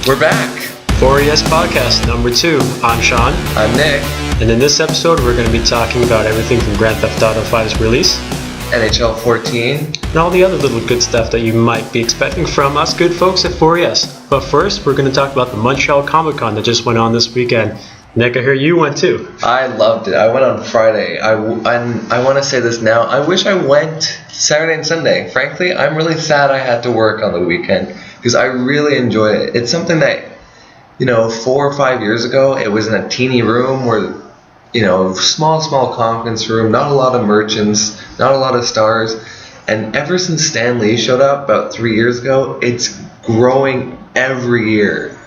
We're back. 4ES Podcast number 2. I'm Sean. I'm Nick. And in this episode, we're going to be talking about everything from Grand Theft Auto 5's release, NHL 14, and all the other little good stuff that you might be expecting from us good folks at 4ES. But first, we're going to talk about the Montreal Comic Con that just went on this weekend. Nick, I hear you went too. I loved it. I went on Friday. I want to say this now. I wish I went Saturday and Sunday. Frankly, I'm really sad I had to work on the weekend because I really enjoyed it. It's something that, 4 or 5 years ago, it was in a teeny room where, small conference room, not a lot of merchants, not a lot of stars. And ever since Stan Lee showed up about 3 years ago, it's growing every year.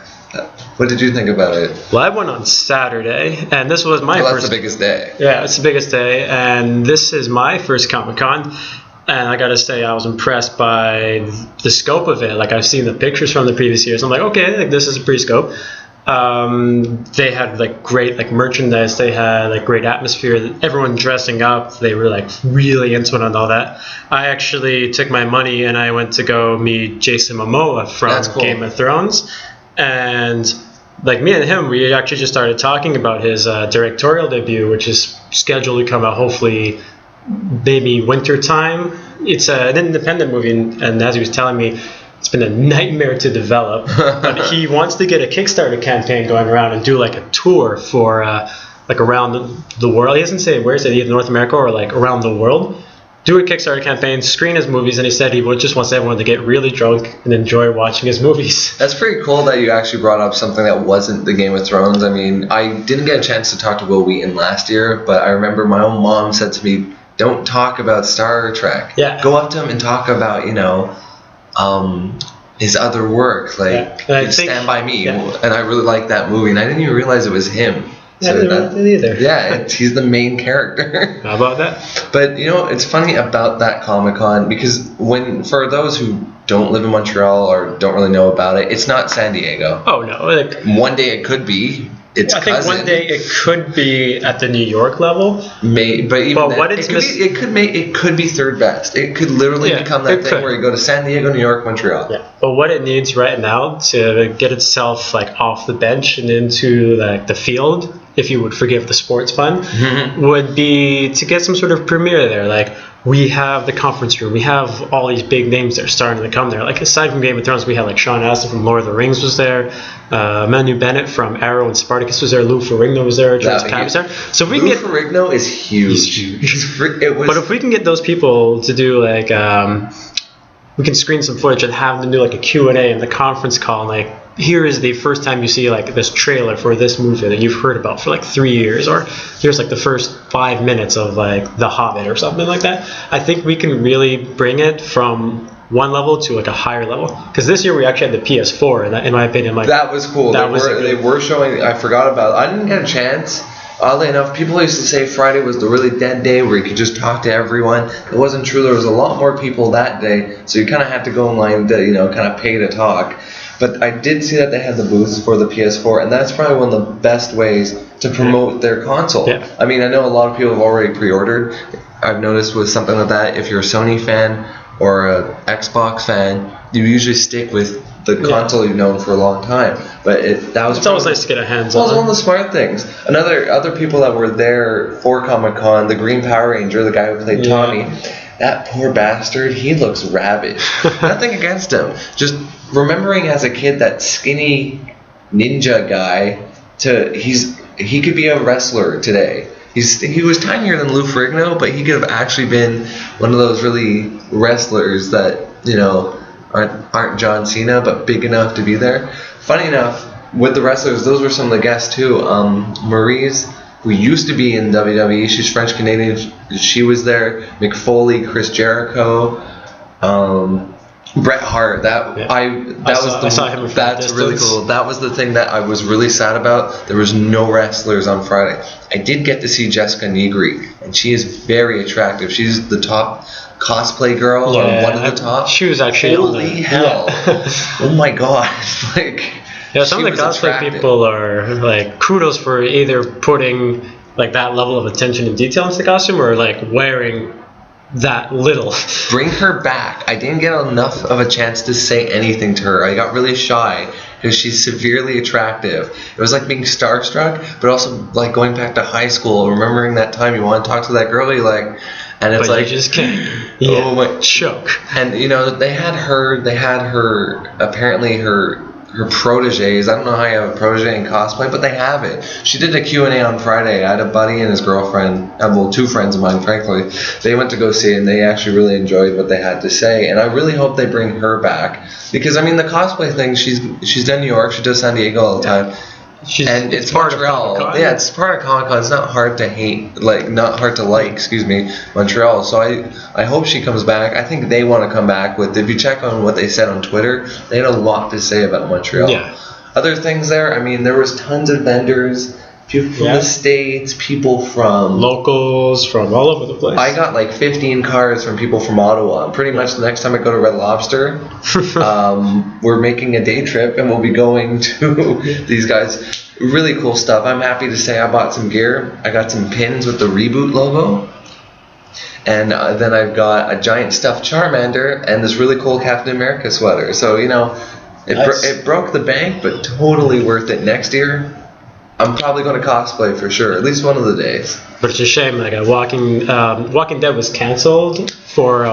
What did you think about it? Well, I went on Saturday, and this was my first... That's the biggest day. Yeah, it's the biggest day, and this is my first Comic Con. And I gotta say, I was impressed by the scope of it. Like, I've seen the pictures from the previous years. I'm like, okay, this is a pre-scope. They had great merchandise. They had great atmosphere. Everyone dressing up. They were really into it and all that. I actually took my money and I went to go meet Jason Momoa from Game of Thrones. And me and him, we actually just started talking about his directorial debut, which is scheduled to come out hopefully maybe winter time. It's an independent movie, and as he was telling me, it's been a nightmare to develop. But he wants to get a Kickstarter campaign going around and do a tour for around the world. He doesn't say where, is it either North America or around the world. Do a Kickstarter campaign, screen his movies, and he said he just wants everyone to get really drunk and enjoy watching his movies. That's pretty cool that you actually brought up something that wasn't the Game of Thrones. I mean, I didn't get a chance to talk to Will Wheaton last year, but I remember my own mom said to me, don't talk about Star Trek. Yeah. Go up to him and talk about, his other work, Stand By Me. Yeah. And I really liked that movie, and I didn't even realize it was him. Yeah, so I didn't either. Yeah, he's the main character. How about that? But, it's funny about that Comic-Con, because for those who don't live in Montreal or don't really know about it, it's not San Diego. Oh, no. One day it could be. I think one day it could be at the New York level. It could be third best. It could literally become that thing where you go to San Diego, New York, Montreal. Yeah. But what it needs right now to get itself off the bench and into the field, if you would forgive the sports pun, would be to get some sort of premiere there. We have the conference room. We have all these big names that are starting to come there. Aside from Game of Thrones, we had Sean Astin from Lord of the Rings was there. Manu Bennett from Arrow and Spartacus was there. Lou Ferrigno was there. George Tapp was there. So if we Lou Ferrigno is huge. He's huge. But if we can get those people to do we can screen some footage and have them do a Q&A in the conference call. Here is the first time you see this trailer for this movie that you've heard about for 3 years, or here's the first 5 minutes of The Hobbit or something like that. I think we can really bring it from one level to a higher level, because this year we actually had the PS4, and in my opinion, that was cool. They were showing. I forgot about it. I didn't get a chance. Oddly enough, people used to say Friday was the really dead day where you could just talk to everyone. It wasn't true. There was a lot more people that day, so you kind of had to go in line to kind of pay to talk. But I did see that they had the booths for the PS4, and that's probably one of the best ways to promote their console. Yeah. I mean, I know a lot of people have already pre-ordered. I've noticed with something like that, if you're a Sony fan or an Xbox fan, you usually stick with the console you've known for a long time. But it's always nice to get a hands on. Well, it's one of the smart things. Other people that were there for Comic-Con, the Green Power Ranger, the guy who played Tommy, that poor bastard, he looks ravaged. Nothing against him. Just remembering as a kid that skinny ninja guy he could be a wrestler today. He was tinier than Lou Ferrigno, but he could have actually been one of those really wrestlers that aren't John Cena but big enough to be there. Funny enough, with the wrestlers, those were some of the guests too. Maryse, who used to be in WWE, she's French Canadian. She was there. McFoley, Chris Jericho. Bret Hart, I saw him. That's really cool. That was the thing that I was really sad about. There was no wrestlers on Friday. I did get to see Jessica Negri, and she is very attractive. She's the top cosplay girl, or one of the top. She was actually holy hell! Oh my god! Some of the cosplay people are kudos for either putting that level of attention and detail into the costume, or wearing that little. Bring her back. I didn't get enough of a chance to say anything to her. I got really shy because she's severely attractive. It was like being starstruck, but also like going back to high school, remembering that time you want to talk to that girl you like, and it's but like you just can't. oh my, choke. And you know they had her apparently her proteges. I don't know how you have a protege in cosplay, but they have it. She did a Q&A on Friday. I had a buddy and his girlfriend, well, two friends of mine, frankly. They went to go see it, and they actually really enjoyed what they had to say. And I really hope they bring her back. Because, I mean, the cosplay thing, she's done New York. She does San Diego all the time. And it's Montreal. Yeah, it's part of Comic Con. It's not hard to hate, not hard to like, Montreal. So I hope she comes back. I think they want to come back with, if you check on what they said on Twitter, they had a lot to say about Montreal. Yeah. Other things there, I mean, there was tons of vendors, people from the States, people from... locals from all over the place. I got like 15 cards from people from Ottawa. Pretty much the next time I go to Red Lobster, we're making a day trip and we'll be going to these guys. Really cool stuff. I'm happy to say I bought some gear. I got some pins with the Reboot logo. And then I've got a giant stuffed Charmander and this really cool Captain America sweater. So, you know, it broke the bank, but totally worth it. Next year, I'm probably going to cosplay for sure, at least one of the days. But it's a shame, like Walking Dead was canceled for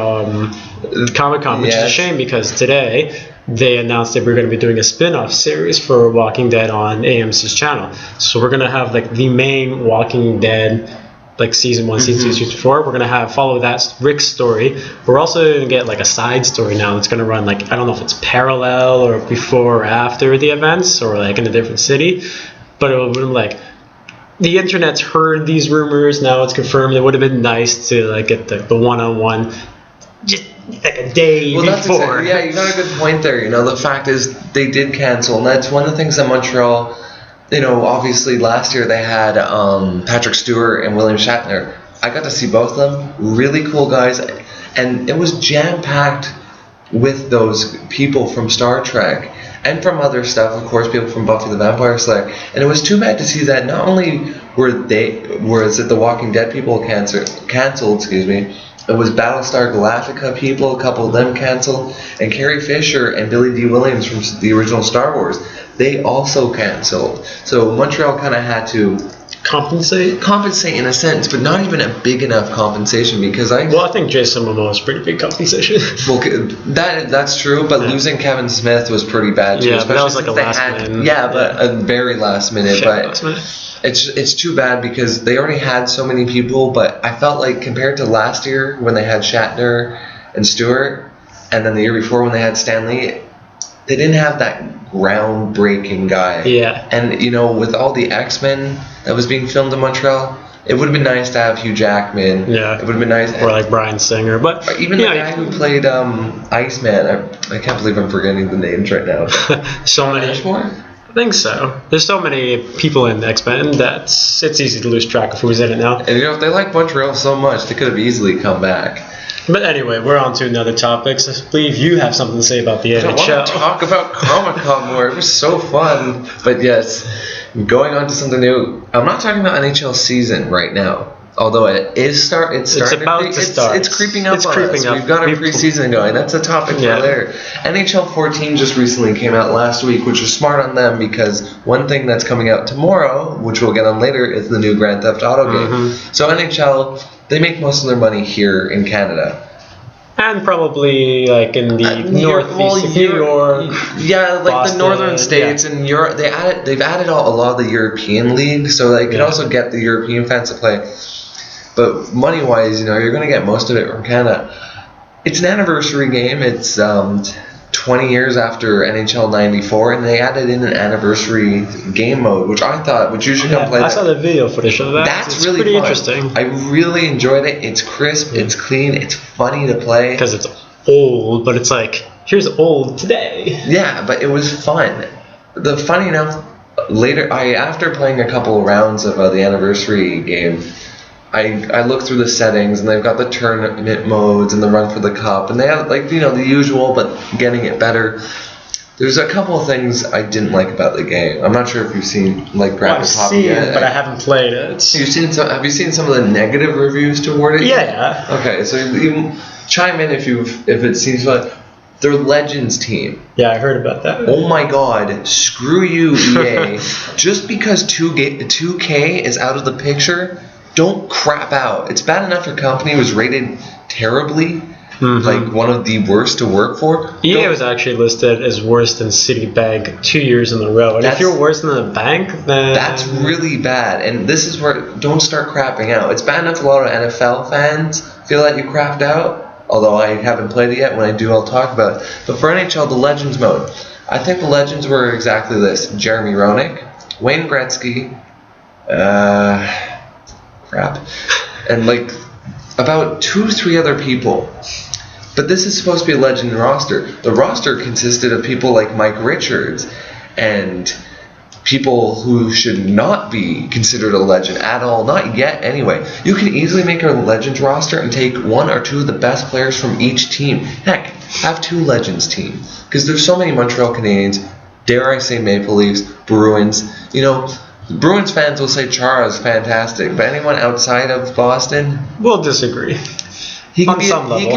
Comic Con, which is a shame because today they announced that we're going to be doing a spin-off series for Walking Dead on AMC's channel. So we're going to have like the main Walking Dead, like season 1, season 2, season 4. We're going to follow that Rick's story. We're also going to get like a side story now that's going to run like, I don't know if it's parallel or before or after the events or like in a different city. But it would have been like, the internet's heard these rumors, now it's confirmed. It would have been nice to like get the one-on-one just like a day before. Yeah, you got a good point there. You know, the fact is they did cancel, and that's one of the things that Montreal, you know, obviously last year they had Patrick Stewart and William Shatner. I got to see both of them. Really cool guys, and it was jam-packed with those people from Star Trek. And from other stuff, of course, people from Buffy the Vampire Slayer. And it was too bad to see that not only were the Walking Dead people canceled, it was Battlestar Galactica people, a couple of them canceled, and Carrie Fisher and Billy D. Williams from the original Star Wars, they also canceled. So Montreal kind of had to compensate in a sense, but not even a big enough compensation because I think Jason Momoa is pretty big compensation. Well, that's true, but losing Kevin Smith was pretty bad too. Yeah, but that was like a last minute. Yeah, but a very last minute. It's too bad because they already had so many people. But I felt like compared to last year when they had Shatner and Stewart, and then the year before when they had Stan Lee, they didn't have that groundbreaking guy. Yeah. And you know, with all the X-Men that was being filmed in Montreal, it would have been nice to have Hugh Jackman. Yeah. It would have been nice. Or like Bryan Singer, but or even the guy who played Iceman. I can't believe I'm forgetting the names right now. So many. Ashmore? I think so. There's so many people in X-Men that it's easy to lose track of who's in it now. And you know, if they like Montreal so much, they could have easily come back. But anyway, we're on to another topic. So I believe you have something to say about the NHL. I want to talk about Comic Con more. It was so fun. But yes, going on to something new. I'm not talking about NHL season right now. Although it is starting. It's about to start. It's creeping up on us. We've got our preseason going. That's a topic for there. NHL 14 just recently came out last week, which was smart on them because one thing that's coming out tomorrow, which we'll get on later, is the new Grand Theft Auto game. So NHL, they make most of their money here in Canada. And probably like in the northeast of New York. Yeah, like Boston, the northern states and Europe. They've added a lot of the European leagues, so they can also get the European fans to play. But money-wise, you know, you're going to get most of it from Canada. It's an anniversary game. It's 20 years after NHL 94, and they added in an anniversary game mode, which you should come play. I saw the video footage of that. That's really pretty fun. Interesting. I really enjoyed it. It's crisp. It's clean. It's funny to play. Because it's old, but it's like, here's old today. Yeah, but it was fun. Funny enough, later, after playing a couple of rounds of the anniversary game, I looked through the settings, and they've got the tournament modes and the run for the cup, and they have, like, you know, the usual, but getting it better. There's a couple of things I didn't like about the game. I'm not sure if you've seen like Well, I've seen it, but I haven't played it. Have you seen some of the negative reviews toward it? Yeah. Okay, so you chime in if it seems like their Legends team. Yeah, I heard about that. Oh my God! Screw you, EA. Just because 2K is out of the picture, don't crap out. It's bad enough your company was rated terribly. Like one of the worst to work for. EA was actually listed as worse than Citibank 2 years in a row. And if you're worse than the bank, then that's really bad. And this is where don't start crapping out. It's bad enough a lot of NFL fans feel that you crapped out. Although I haven't played it yet. When I do, I'll talk about it. But for NHL, the Legends mode, I think the Legends were exactly this: Jeremy Roenick, Wayne Gretzky, and like about 2-3 other people. But this is supposed to be a legend roster. The roster consisted of people like Mike Richards and people who should not be considered a legend at all. Not yet, anyway. You can easily make a legends roster and take 1 or 2 of the best players from each team. Heck, have 2 legends teams. Because there's so many Montreal Canadiens, dare I say Maple Leafs, Bruins. You know, Bruins fans will say Chara is fantastic, but anyone outside of Boston will disagree. He can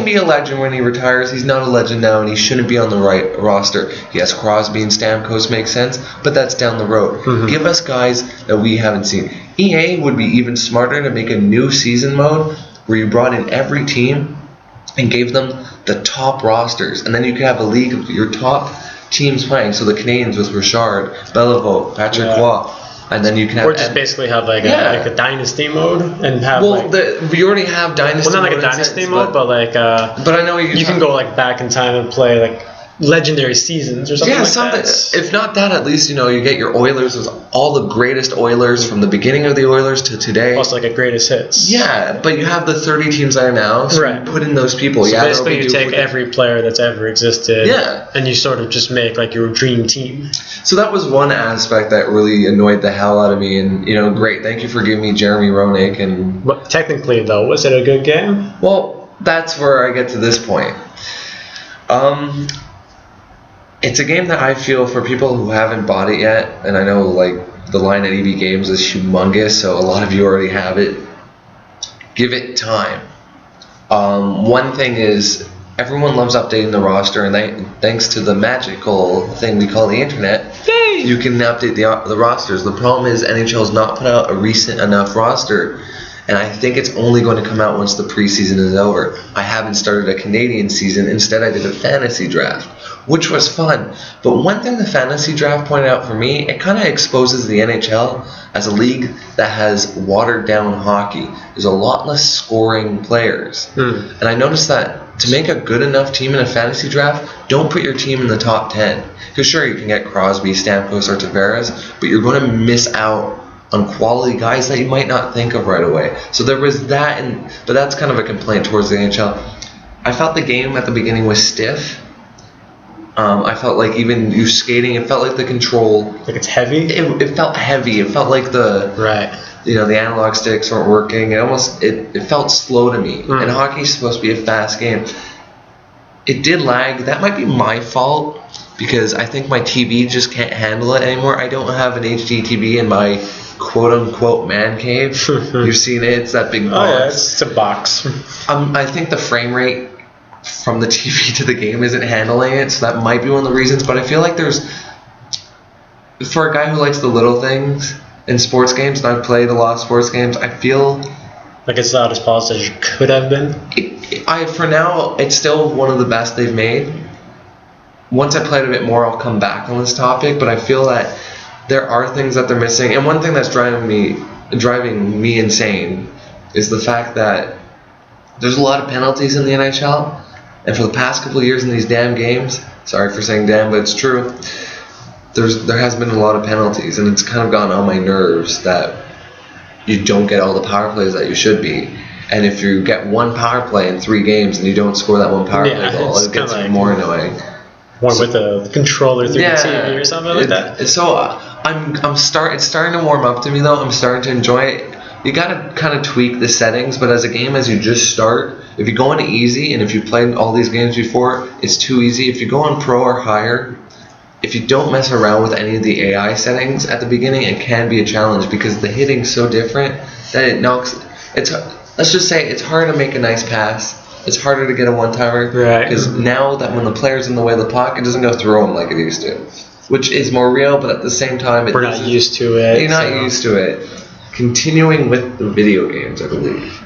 be a legend when he retires. He's not a legend now, and he shouldn't be on the right roster. Yes, Crosby and Stamkos make sense, but that's down the road. Give us guys that we haven't seen. EA would be even smarter to make a new season mode where you brought in every team and gave them the top rosters, and then you could have a league of your top teams playing. So the Canadiens with Richard, Beliveau, Patrick Roy. And then you can have, or just basically have like a dynasty mode and have we already have dynasty. Well, not like a dynasty mode, but like but I know you can go like back in time and play like legendary seasons or something that. If not that, at least you get your Oilers with all the greatest Oilers from the beginning of the Oilers to today. Plus like a greatest hits. Yeah, but you have the 30 teams that are now, so you put in those people. So basically you take every player that's ever existed and you sort of just make like your dream team. So that was one aspect that really annoyed the hell out of me, and great, thank you for giving me Jeremy Roenick. But technically though, was it a good game? Well, that's where I get to this point. It's a game that I feel for people who haven't bought it yet, and I know like the line at EB Games is humongous, so a lot of you already have it. Give it time. One thing is, everyone loves updating the roster, and thanks to the magical thing we call the internet, you can update the rosters. The problem is NHL's not put out a recent enough roster, and I think it's only going to come out once the preseason is over. I haven't started a Canadian season. Instead, I did a fantasy draft, which was fun. But one thing the fantasy draft pointed out for me, it kind of exposes the NHL as a league that has watered down hockey. There's a lot less scoring players. And I noticed that to make a good enough team in a fantasy draft, don't put your team in the top 10. Because sure, you can get Crosby, Stamkos, or Tavares, but you're going to miss out on quality guys that you might not think of right away. So there was that, but that's kind of a complaint towards the NHL. I felt the game at the beginning was stiff. I felt like even you skating, it felt like the control. Like it's heavy? It felt heavy. It felt like the analog sticks weren't working. It felt slow to me. And hockey's supposed to be a fast game. It did lag. That might be my fault because I think my TV just can't handle it anymore. I don't have an HD TV in my quote-unquote man cave. You've seen it. It's that big box. Oh, yeah, it's a box. I think the frame rate from the TV to the game isn't handling it, so that might be one of the reasons. But I feel like for a guy who likes the little things in sports games, and I've played a lot of sports games, I feel like it's not as polished as it could have been. For now, it's still one of the best they've made. Once I played a bit more, I'll come back on this topic, but I feel that there are things that they're missing, and one thing that's driving me insane is the fact that there's a lot of penalties in the NHL, and for the past couple of years in these damn games, sorry for saying damn, but it's true, there has been a lot of penalties, and it's kind of gotten on my nerves that you don't get all the power plays that you should be. And if you get one power play in 3 games and you don't score that one power play goal, it gets even more annoying. One with the controller through the TV or something like that. So it's starting to warm up to me though. I'm starting to enjoy it. You gotta kind of tweak the settings, but as a game, as you just start, if you go on easy, and if you've played all these games before, it's too easy. If you go on pro or higher, if you don't mess around with any of the AI settings at the beginning, it can be a challenge because the hitting's so different that it knocks. Let's just say it's hard to make a nice pass. It's harder to get a one-timer because now that when the player's in the way of the puck, it doesn't go through them like it used to, which is more real. But at the same time, we're not used to it. You're not used to it. Continuing with the video games, I believe.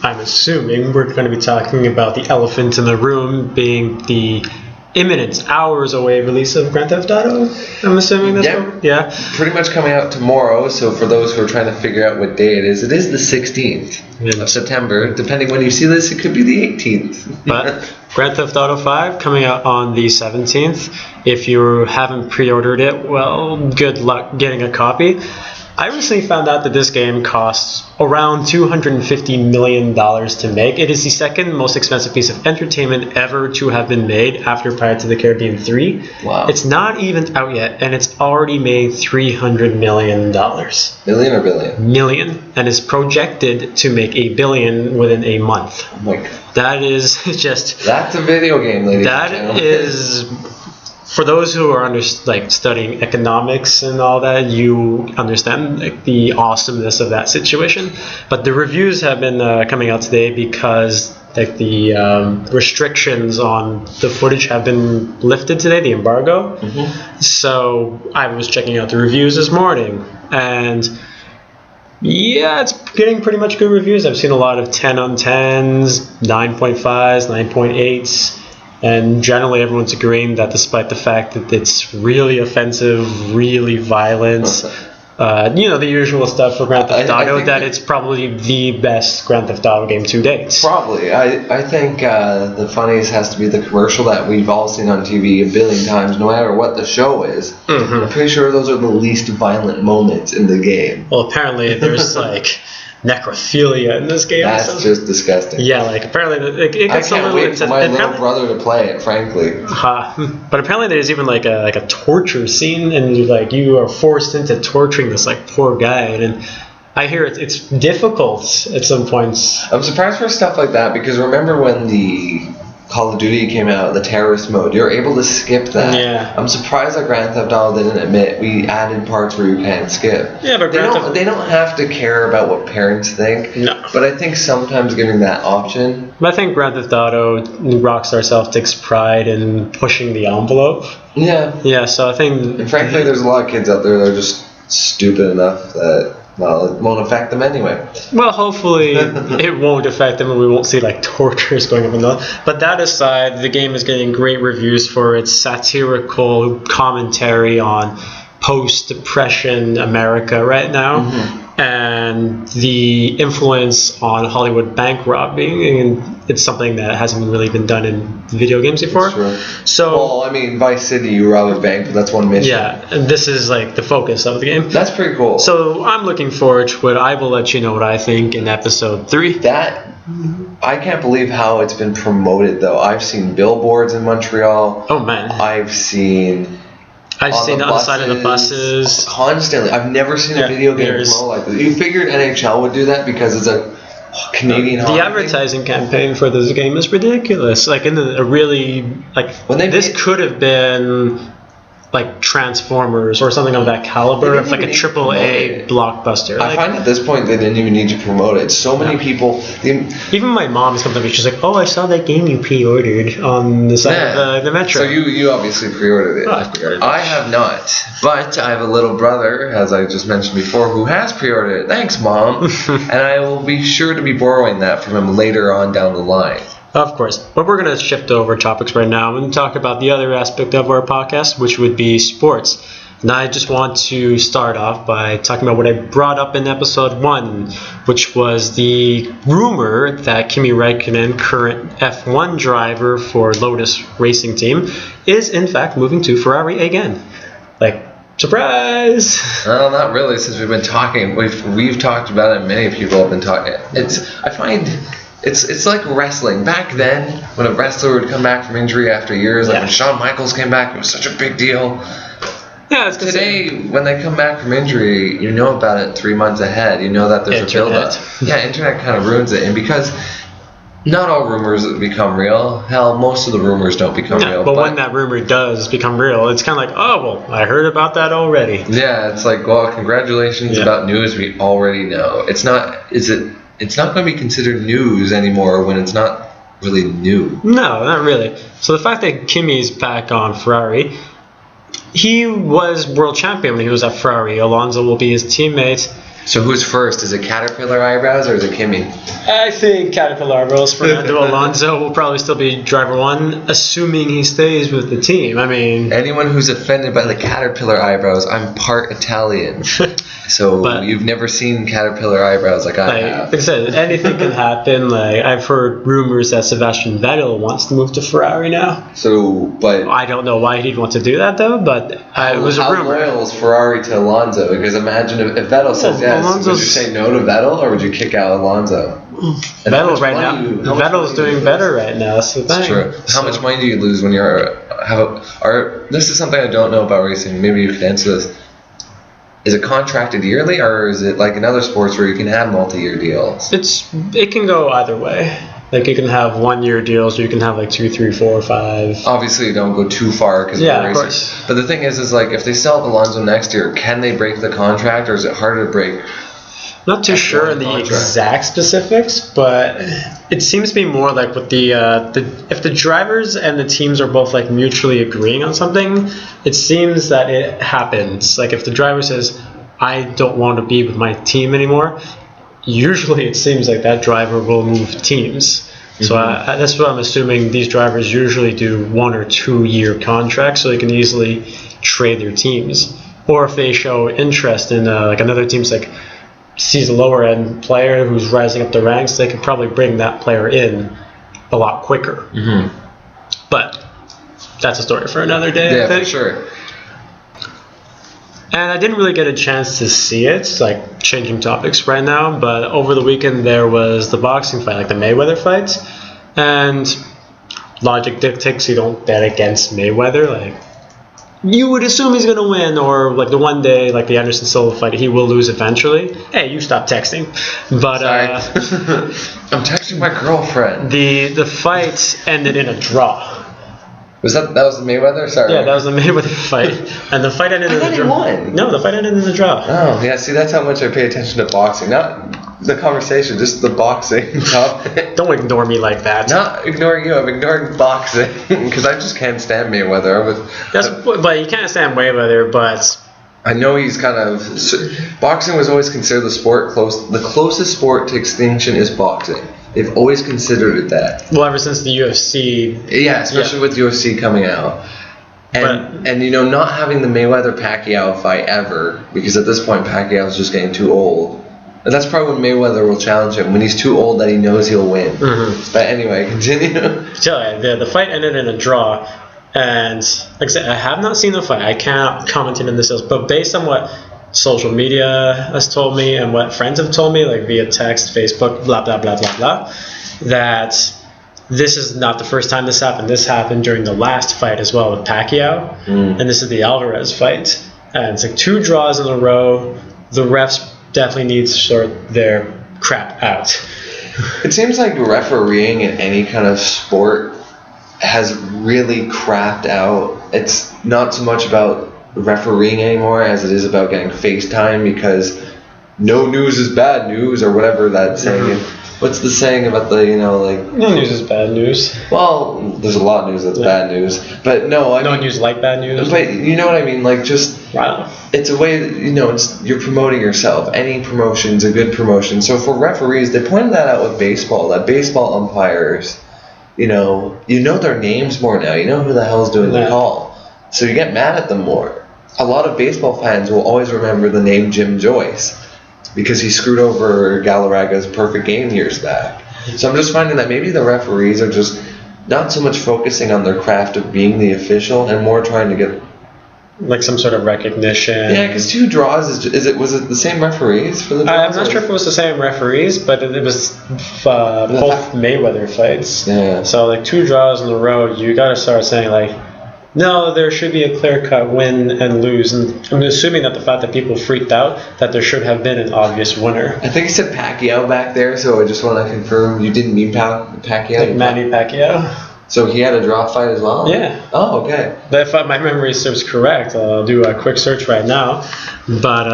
I'm assuming we're going to be talking about the elephant in the room being the imminent hours away release of Grand Theft Auto. I'm assuming that's pretty much coming out tomorrow. So for those who are trying to figure out what day it is the 16th of September. Depending when you see this, it could be the 18th. But Grand Theft Auto 5 coming out on the 17th. If you haven't pre-ordered it, well, good luck getting a copy. I recently found out that this game costs around $250 million to make. It is the second most expensive piece of entertainment ever to have been made after Pirates of the Caribbean 3. Wow. It's not even out yet, and it's already made $300 million. Million or billion? Million. And is projected to make $1 billion within a month. Oh my God. That is just... That's a video game, ladies and gentlemen. That is... For those who are studying economics and all that, you understand the awesomeness of that situation. But the reviews have been coming out today because the restrictions on the footage have been lifted today, the embargo. Mm-hmm. So I was checking out the reviews this morning, and yeah, it's getting pretty much good reviews. I've seen a lot of 10 on 10s, 9.5s, 9.8s. And generally everyone's agreeing that despite the fact that it's really offensive, really violent, the usual stuff for Grand Theft Auto, that it's probably the best Grand Theft Auto game to date. Probably. I think the funniest has to be the commercial that we've all seen on TV a billion times, no matter what the show is. Mm-hmm. I'm pretty sure those are the least violent moments in the game. Well, apparently there's necrophilia in this game. That's just disgusting. Yeah, apparently it gets I can't wait for my little brother to play it, frankly. But apparently there's even a torture scene, and you are forced into torturing this poor guy, and I hear it's difficult at some points. I'm surprised for stuff like that because remember when the Call of Duty came out, the terrorist mode, you're able to skip that. Yeah. I'm surprised that Grand Theft Auto didn't admit we added parts where you can't skip. Yeah, but they don't have to care about what parents think. No. But I think sometimes giving that option. But I think Grand Theft Auto, Rockstar self takes pride in pushing the envelope. Yeah. Yeah, so I think... And frankly, there's a lot of kids out there that are just stupid enough that... Well, it won't affect them anyway. Well, hopefully it won't affect them and we won't see tortures going up and down. But that aside, the game is getting great reviews for its satirical commentary on post-depression America right now. Mm-hmm. And the influence on Hollywood bank robbing, and it's something that hasn't really been done in video games before. So, Vice City, you rob a bank, but that's one mission. Yeah, and this is the focus of the game. That's pretty cool. So I'm looking forward to it. I will let you know what I think in episode 3. I can't believe how it's been promoted, though. I've seen billboards in Montreal. Oh man. I've seen it on the side of the buses. Constantly. I've never seen a video game promote like this. You figured NHL would do that because it's a Canadian hockey. The advertising campaign for this game is ridiculous. This could have been Transformers or something of that caliber. It's a AAA blockbuster. I find at this point they didn't even need to promote it. So many people... Even my mom comes up to me, she's like, oh, I saw that game you pre-ordered on the side of the Metro. So you obviously pre-ordered it. Oh, I pre-ordered it. I have not. But I have a little brother, as I just mentioned before, who has pre-ordered it. Thanks, Mom. And I will be sure to be borrowing that from him later on down the line. Of course. But we're going to shift over topics right now and talk about the other aspect of our podcast, which would be sports. And I just want to start off by talking about what I brought up in episode 1, which was the rumor that Kimi Räikkönen, current F1 driver for Lotus Racing Team, is in fact moving to Ferrari again. Surprise! Well, not really, since we've been talking. We've talked about it, many people have been talking. I find... It's like wrestling. Back then, when a wrestler would come back from injury after years, when Shawn Michaels came back, it was such a big deal. Yeah, Today, when they come back from injury, you know about it 3 months ahead. You know that there's a build-up. Yeah, internet kind of ruins it. And because Not all rumors become real. Hell, most of the rumors don't become real. But when that rumor does become real, it's kind of like, oh, well, I heard about that already. Yeah, it's like, well, congratulations about news we already know. It's not going to be considered news anymore when it's not really new. No, not really. So the fact that Kimi's back on Ferrari, he was world champion when he was at Ferrari. Alonso will be his teammate. So who's first? Is it Caterpillar eyebrows or is it Kimi? I think Caterpillar eyebrows. Fernando Alonso will probably still be driver one, assuming he stays with the team. I mean, anyone who's offended by the Caterpillar eyebrows, I'm part Italian. So you've never seen Caterpillar eyebrows like I have. Like I said, anything can happen. Like I've heard rumors that Sebastian Vettel wants to move to Ferrari now. But I don't know why he'd want to do that though. But it was a rumor. How loyal is Ferrari to Alonso? Because imagine if Vettel says yes, would you say no to Vettel or would you kick out Alonso? Vettel right now. Vettel's doing better right now. That's the thing. That's true. How much money do you lose when you're this is something I don't know about racing. Maybe you could answer this. Is it contracted yearly, or is it like in other sports where you can have multi-year deals? It can go either way. Like you can have 1-year deals, or you can have like 2, 3, 4, 5. Obviously, you don't go too far because of course. But the thing is like if they sell Alonso next year, can they break the contract, or is it harder to break? Not too sure in the exact specifics, but it seems to be more like with the if the drivers and the teams are both like mutually agreeing on something, it seems that it happens. Like if the driver says, "I don't want to be with my team anymore," usually it seems like that driver will move teams. Mm-hmm. So that's what I'm assuming. These drivers usually do 1 or 2 year contracts, so they can easily trade their teams. Or if they show interest in like another team's like sees a lower end player who's rising up the ranks, they could probably bring that player in a lot quicker. Mm-hmm. But that's a story for another day. I think. For sure. And I didn't really get a chance to see it, like changing topics right now, but over the weekend there was the boxing fight, like the Mayweather fight, and logic dictates you don't bet against Mayweather. Like you would assume he's going to win, or like the one day, like the Anderson Silva fight, he will lose eventually. Hey, you stop texting. But I'm texting my girlfriend. The fight ended in a draw. That was the Mayweather? Sorry. Yeah, that was the Mayweather fight. And the fight ended in a draw. Won. No, the fight ended in a draw. Oh, yeah, see, that's how much I pay attention to boxing. Not the conversation, just the boxing topic. Don't ignore me like that. Not ignoring you, I'm ignoring boxing. Because I just can't stand Mayweather. But you can't stand Mayweather, but I know he's kind of... Boxing was always considered the closest sport to extinction is boxing. They've always considered it that. Well, ever since the UFC. Yeah, especially with UFC coming out. And you know, not having the Mayweather-Pacquiao fight ever, because at this point Pacquiao's just getting too old. And that's probably when Mayweather will challenge him, when he's too old that he knows he'll win. Mm-hmm. But anyway, continue. So the fight ended in a draw. And like I said, I have not seen the fight. I cannot comment on the details. But based on what social media has told me and what friends have told me, like via text, Facebook, blah, blah, blah, blah, blah, that this is not the first time this happened. This happened during the last fight as well with Pacquiao. And this is the Alvarez fight. And it's like 2 draws in a row. The refs definitely need to sort their crap out. It seems like refereeing in any kind of sport has really crapped out. It's not so much about refereeing anymore as it is about getting FaceTime, because no news is bad news, or whatever that saying. Mm-hmm. What's the saying about the, no news is bad news. Well, there's a lot of news that's bad news, but no news like bad news. But you know what I mean, like just it's a way that, it's you're promoting yourself. Any promotion's a good promotion. So for referees, they pointed that out with baseball. That baseball umpires, you know their names more now. You know who the hell's doing the call, so you get mad at them more. A lot of baseball fans will always remember the name Jim Joyce because he screwed over Galarraga's perfect game years back. So I'm just finding that maybe the referees are just not so much focusing on their craft of being the official and more trying to get like some sort of recognition. Yeah, because 2 draws was it the same referees for the draws? I'm not sure if it was the same referees, but it was both Mayweather fights. Yeah. So like 2 draws in a row, you gotta start saying like, No, there should be a clear-cut win and lose, and I'm assuming that the fact that people freaked out, that there should have been an obvious winner. I think it said Pacquiao back there, so I just want to confirm you didn't mean Pacquiao. Like Manny Pacquiao. So he had a draw fight as well? Yeah. Oh, okay. But if my memory serves correct, I'll do a quick search right now. But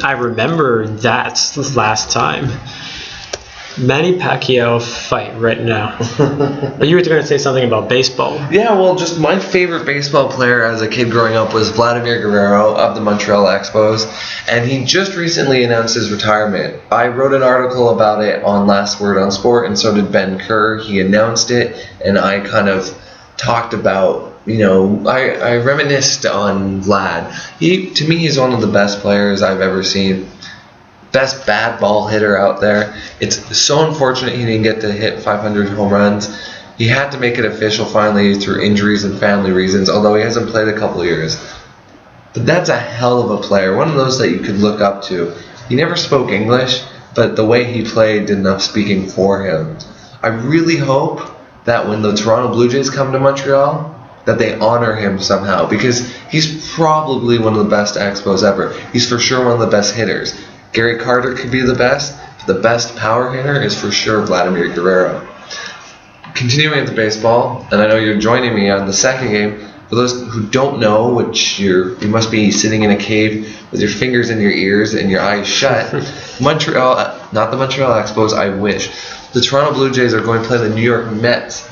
I remember that last time. Manny Pacquiao fight right now. But you were going to say something about baseball. Yeah, well, just my favorite baseball player as a kid growing up was Vladimir Guerrero of the Montreal Expos, and he just recently announced his retirement. I wrote an article about it on Last Word on Sport, and so did Ben Kerr. He announced it, and I kind of talked about, I reminisced on Vlad. To me, he's one of the best players I've ever seen. Best bad ball hitter out there. It's so unfortunate he didn't get to hit 500 home runs. He had to make it official finally through injuries and family reasons, although he hasn't played a couple years. But that's a hell of a player, one of those that you could look up to. He never spoke English, but the way he played did enough speaking for him. I really hope that when the Toronto Blue Jays come to Montreal, that they honor him somehow, because he's probably one of the best Expos ever. He's for sure one of the best hitters. Gary Carter could be the best. The best power hitter is for sure Vladimir Guerrero. Continuing with the baseball, and I know you're joining me on the second game. For those who don't know, which you must be sitting in a cave with your fingers in your ears and your eyes shut. Montreal, not the Montreal Expos, I wish. The Toronto Blue Jays are going to play the New York Mets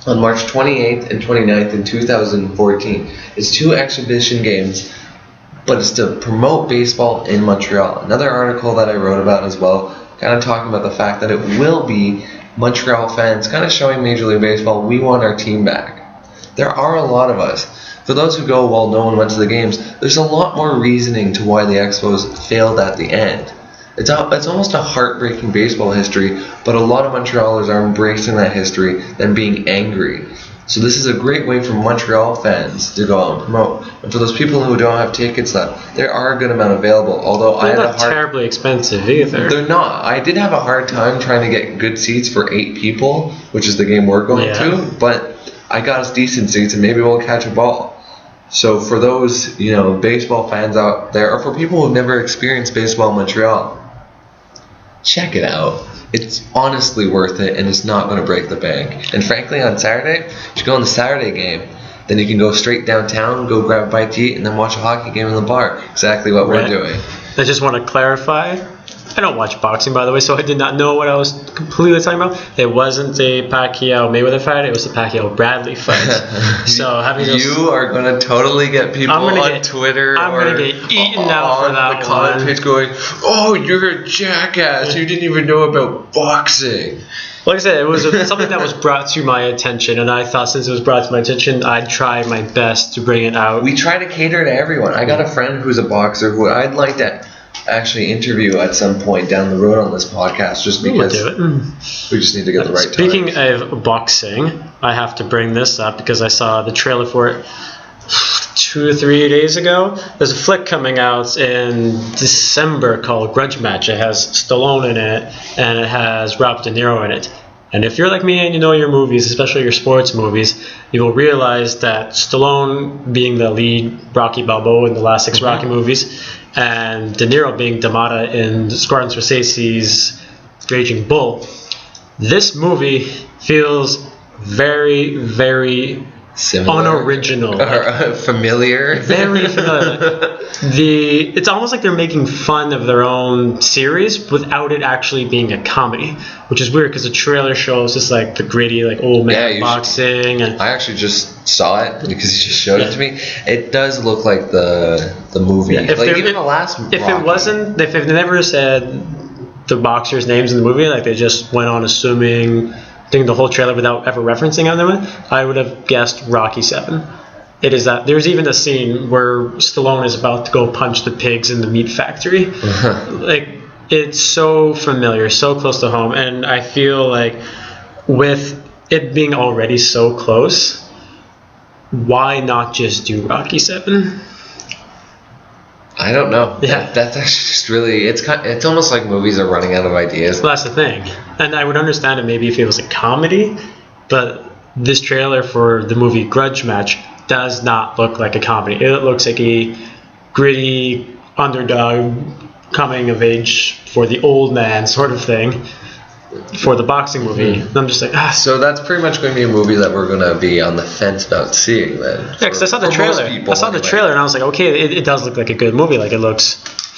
on March 28th and 29th in 2014. It's 2 exhibition games, but it's to promote baseball in Montreal. Another article that I wrote about as well, kind of talking about the fact that it will be Montreal fans kind of showing Major League Baseball, we want our team back. There are a lot of us. For those who go, well, no one went to the games, there's a lot more reasoning to why the Expos failed at the end. It's almost a heartbreaking baseball history, but a lot of Montrealers are embracing that history than being angry. So this is a great way for Montreal fans to go out and promote. And for those people who don't have tickets left, there are a good amount available. Although they're not terribly expensive either. They're not. I did have a hard time trying to get good seats for 8 people, which is the game we're going to. But I got us decent seats, and maybe we'll catch a ball. So for those baseball fans out there, or for people who've never experienced baseball in Montreal, check it out. It's honestly worth it, and it's not going to break the bank. And frankly, on Saturday, you should go on the Saturday game. Then you can go straight downtown, go grab a bite to eat, and then watch a hockey game in the bar. Exactly what we're doing. I just want to clarify. I don't watch boxing, by the way, so I did not know what I was completely talking about. It wasn't a Pacquiao-Mayweather fight. It was a Pacquiao-Bradley fight. So having you are going to totally get people on Twitter I'm going to get eaten out for that the comment page going, oh, you're a jackass. You didn't even know about boxing. Like I said, it was something that was brought to my attention, and I thought since it was brought to my attention, I'd try my best to bring it out. We try to cater to everyone. I got a friend who's a boxer who I'd like to actually interview at some point down the road on this podcast, just because we just need to get the right time. Speaking of boxing, I have to bring this up because I saw the trailer for it 2 or 3 days ago. There's a flick coming out in December called Grudge Match. It has Stallone in it, and it has Robert De Niro in it. And if you're like me and you know your movies, especially your sports movies, you will realize that Stallone being the lead Rocky Balboa in the last 6 Rocky movies, and De Niro being D'Amata in Scorsese Scorsese's Raging Bull, this movie feels very, very similar, unoriginal, familiar. Very familiar. It's almost like they're making fun of their own series without it actually being a comedy, which is weird because the trailer shows just like the gritty, like old man boxing. And I actually just saw it because you just showed it to me. It does look like the movie. Yeah, even the last. If Rocky. It wasn't, if they never said the boxers' names in the movie, like they just went on assuming. The whole trailer without ever referencing them, I would have guessed Rocky 7. It is that there's even a scene where Stallone is about to go punch the pigs in the meat factory. Like it's so familiar, so close to home, and I feel like with it being already so close, why not just do Rocky 7? I don't know. Yeah, that's actually just really. It's almost like movies are running out of ideas. Well, that's the thing, and I would understand it maybe if it was a comedy, but this trailer for the movie Grudge Match does not look like a comedy. It looks like a gritty underdog coming of age for the old man sort of thing for the boxing movie. And I'm just like, So that's pretty much going to be a movie that we're going to be on the fence about seeing then. Yeah, because I saw the trailer. The trailer and I was like, okay, it does look like a good movie. Like, it looks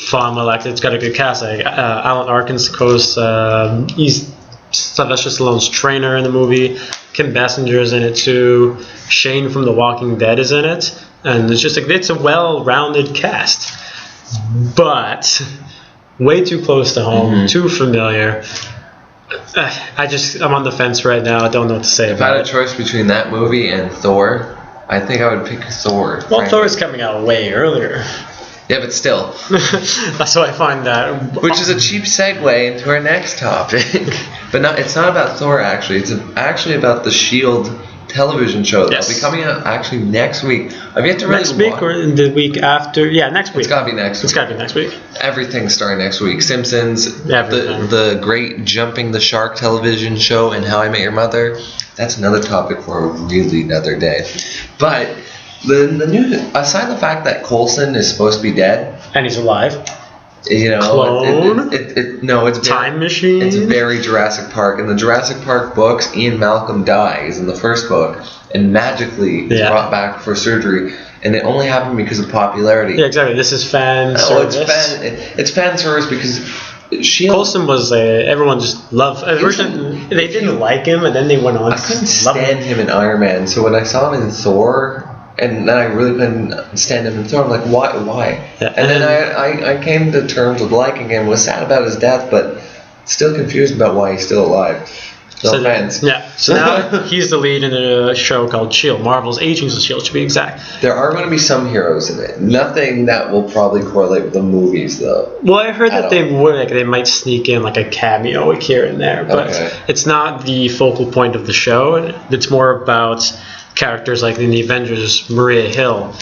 fun. Like, it's got a good cast. Like, Alan Arkin's he's Sylvester Stallone's trainer in the movie. Kim Basinger's in it too. Shane from The Walking Dead is in it. And it's just like, it's a well-rounded cast. But way too close to home, too familiar. I'm on the fence right now. I don't know what to say about it. If about I had a choice between that movie and Thor, I think I would pick Thor. Well, frankly. Thor's coming out way earlier. Yeah, but still. That's why I find that. Which is a cheap segue into our next topic. But it's not about Thor, actually. It's actually about the S.H.I.E.L.D. television show that'll be coming out actually next week. I've yet to really next week or the week after? Yeah, next week. It's gotta be next week. It's gotta be next week. Everything's starting next week. Simpsons, everything. the great Jumping the Shark television show, and How I Met Your Mother. That's another topic for really another day. But the news, aside the fact that Coulson is supposed to be dead, and he's alive. You know, clone? It's time machine. It's very Jurassic Park. In the Jurassic Park books, Ian Malcolm dies in the first book and magically is brought back for surgery, and it only happened because of popularity. Yeah, exactly. This is fan service. It's fan service because S.H.I.E.L.D. Coulson was everyone just loved. They didn't like him, and then they went on. I couldn't stand him in Iron Man, so when I saw him in Thor. And then I really couldn't stand him in Thor. I'm like, why? Yeah, and then I came to terms with liking him. Was sad about his death, but still confused about why he's still alive. No offense. Yeah. So now he's the lead in a show called S.H.I.E.L.D. Marvel's Agents of S.H.I.E.L.D. to be exact. There are going to be some heroes in it. Nothing that will probably correlate with the movies, though. Well, I heard that they might sneak in like a cameo here and there, but it's not the focal point of the show. It's more about characters like in the Avengers, Maria Hill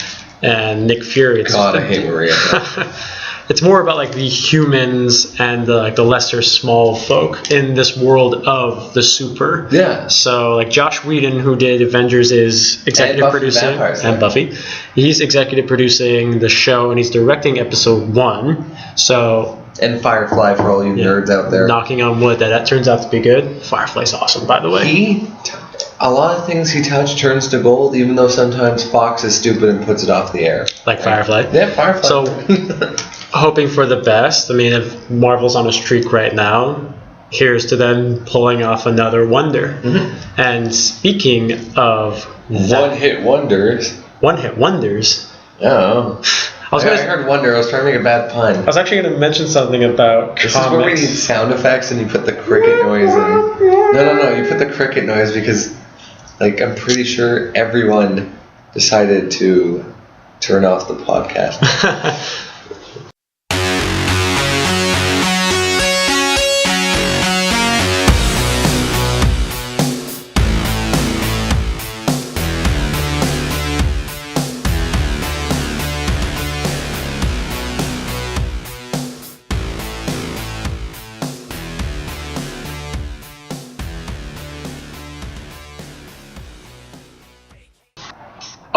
and Nick Fury. God, I hate Maria Hill. It's more about like the humans and the lesser small folk in this world of the super. Yeah. So like Josh Whedon, who did Avengers, is executive producing, and Buffy. He's executive producing the show, and he's directing episode 1. So. And Firefly for all you nerds out there. Knocking on wood that turns out to be good. Firefly's awesome, by the way. A lot of things he touched turns to gold, even though sometimes Fox is stupid and puts it off the air. Like Firefly. Yeah, Firefly. So, hoping for the best. I mean, if Marvel's on a streak right now, here's to them pulling off another wonder. Mm-hmm. And speaking of one-hit wonders. One-hit wonders? Oh. I heard wonder. I was trying to make a bad pun. I was actually going to mention something about This is where we need sound effects and you put the cricket noise in. No. You put the cricket noise because, like, I'm pretty sure everyone decided to turn off the podcast.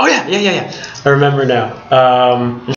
Oh, yeah. I remember now.